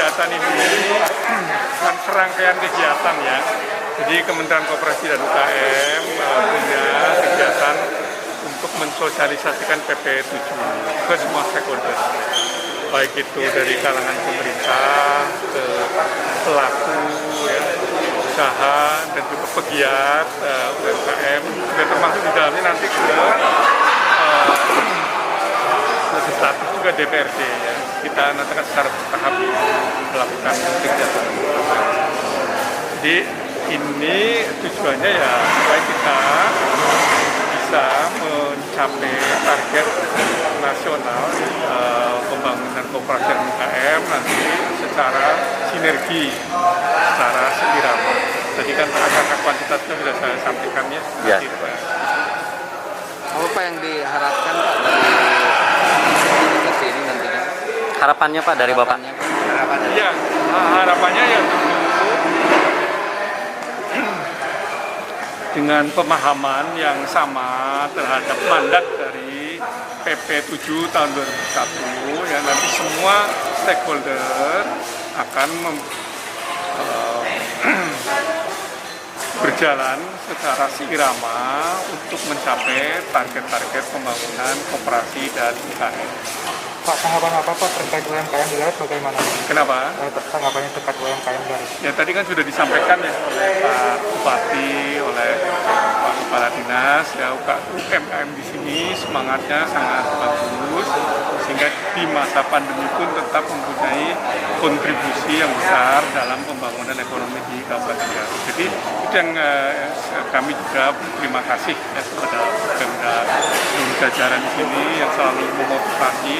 kegiatan ini kan serangkaian kegiatan ya. Jadi Kementerian Koperasi dan UKM punya kegiatan untuk mensosialisasikan PP 7 ke semua stakeholder, baik itu dari kalangan pemerintah, ke pelaku ya, usaha, dan juga pegiat UMKM, juga termasuk di dalamnya nanti ke legislatif juga DPRD ya. Kita nanti akan secara bertahap melakukan kegiatan. Jadi ini tujuannya ya supaya kita bisa mencapai target nasional pembangunan koperasi dan UKM nanti secara sinergi, secara seirama. Tadi kan angka kuantitasnya sudah saya sampaikan ya. Ya. Apa yang diharapkan Pak dari komunikasi ini nantinya? Harapannya Pak dari Bapak? Ya, harapannya ya tentu dengan pemahaman yang sama terhadap mandat dari PP 7 tahun 2001 ya, nanti semua stakeholder akan berjalan secara seirama untuk mencapai target-target pembangunan koperasi dan UKM. Pak, tanggapan apa Pak terkait UMKM di Garut bagaimana? Kenapa? Tanggapannya terkait UMKM di Garut. Ya tadi kan sudah disampaikan ya oleh Pak Bupati, oleh Pak Kepala Dinas, ya UMKM di sini semangatnya sangat bagus, sehingga di masa pandemi pun tetap mempunyai kontribusi yang besar dalam pembangunan ekonomi di Kabupaten Garut. Jadi itu yang kami juga berterima kasih ya kepada Pemda dan jajaran di sini yang selalu memotivasi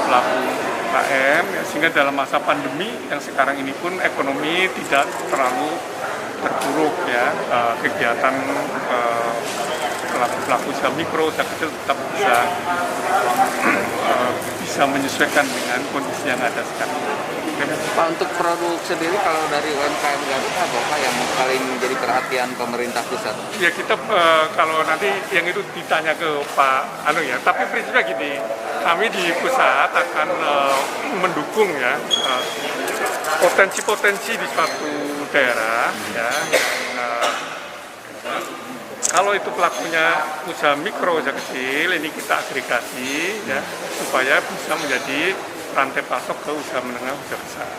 pelaku UKM ya, sehingga dalam masa pandemi yang sekarang ini pun ekonomi tidak terlalu terpuruk ya, kegiatan pelaku usaha mikro, usaha kecil tetap bisa menyesuaikan dengan kondisi yang ada sekarang. Pak, untuk produk sendiri kalau dari UMKM Garut apa Pak yang paling menjadi perhatian pemerintah pusat? Ya kita kalau nanti yang itu ditanya ke Pak Anu ya, tapi prinsipnya gini, kami di pusat akan mendukung ya potensi-potensi di suatu daerah ya, kalau itu pelakunya usaha mikro, usaha kecil, ini kita agregasi ya supaya bisa menjadi rantai pasok ke usaha menengah, usaha besar.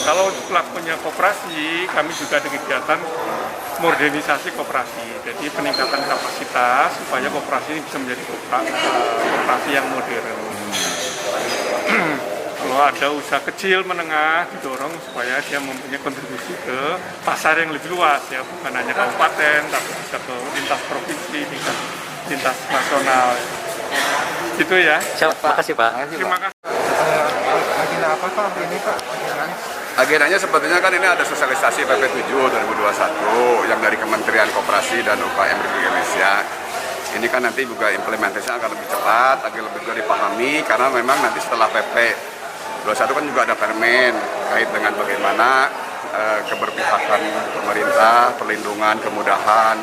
Kalau pelakunya koperasi, kami juga ada kegiatan modernisasi koperasi, jadi peningkatan kapasitas supaya koperasi ini bisa menjadi koperasi yang modern. Kalau ada usaha kecil menengah didorong supaya dia mempunyai kontribusi ke pasar yang lebih luas ya, bukan hanya kabupaten tapi bisa ke lintas provinsi, lintas nasional. Gitu ya. Siap, makasih Pak. Terima kasih. Agenda apa Pak ini Pak? Agendanya sepertinya kan ini ada sosialisasi PP 7 2021 yang dari Kementerian Koperasi dan UKM Republik Indonesia. Ini kan nanti juga implementasinya akan lebih cepat, agar lebih juga dipahami, karena memang nanti setelah PP 21 kan juga ada permen kait dengan bagaimana keberpihakan pemerintah, perlindungan, kemudahan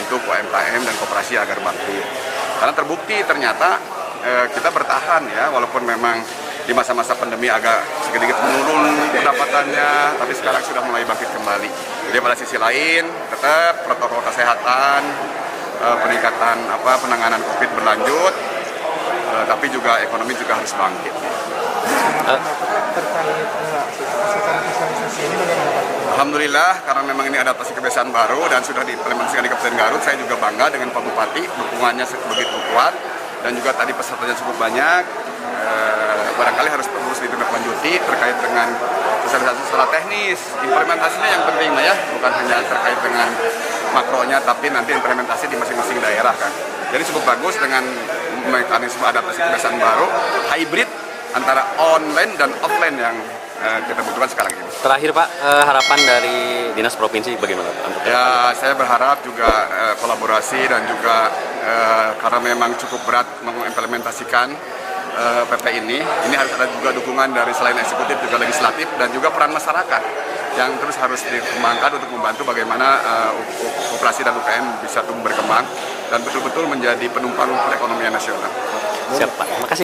untuk UMKM dan koperasi agar bangkit. Karena terbukti ternyata kita bertahan ya, walaupun memang di masa-masa pandemi agak sedikit menurun pendapatannya, tapi sekarang sudah mulai bangkit kembali. Jadi pada sisi lain tetap protokol kesehatan, peningkatan penanganan COVID berlanjut, tapi juga ekonomi juga harus bangkit. Terkait sosialisasi ini bagaimana Pak? Alhamdulillah, karena memang ini adaptasi kebiasaan baru dan sudah diimplementasikan di Kabupaten Garut, saya juga bangga dengan Pak Bupati, dukungannya begitu kuat dan juga tadi pesertanya cukup banyak. Barangkali harus terus ditindaklanjuti terkait dengan sosialisasi secara teknis. Implementasinya yang penting ya, bukan hanya terkait dengan makronya, tapi nanti implementasi di masing-masing daerah kan. Jadi cukup bagus dengan mekanisme adaptasi kebiasaan baru, hybrid antara online dan offline yang kita butuhkan sekarang ini. Terakhir Pak, harapan dari Dinas Provinsi bagaimana Pak? Ya, saya berharap juga kolaborasi dan juga karena memang cukup berat mengimplementasikan PP ini harus ada juga dukungan dari selain eksekutif juga legislatif dan juga peran masyarakat yang terus harus dikembangkan untuk membantu bagaimana koperasi dan UKM bisa tumbuh berkembang dan betul-betul menjadi penumpang perekonomian nasional. Siap Pak, makasih.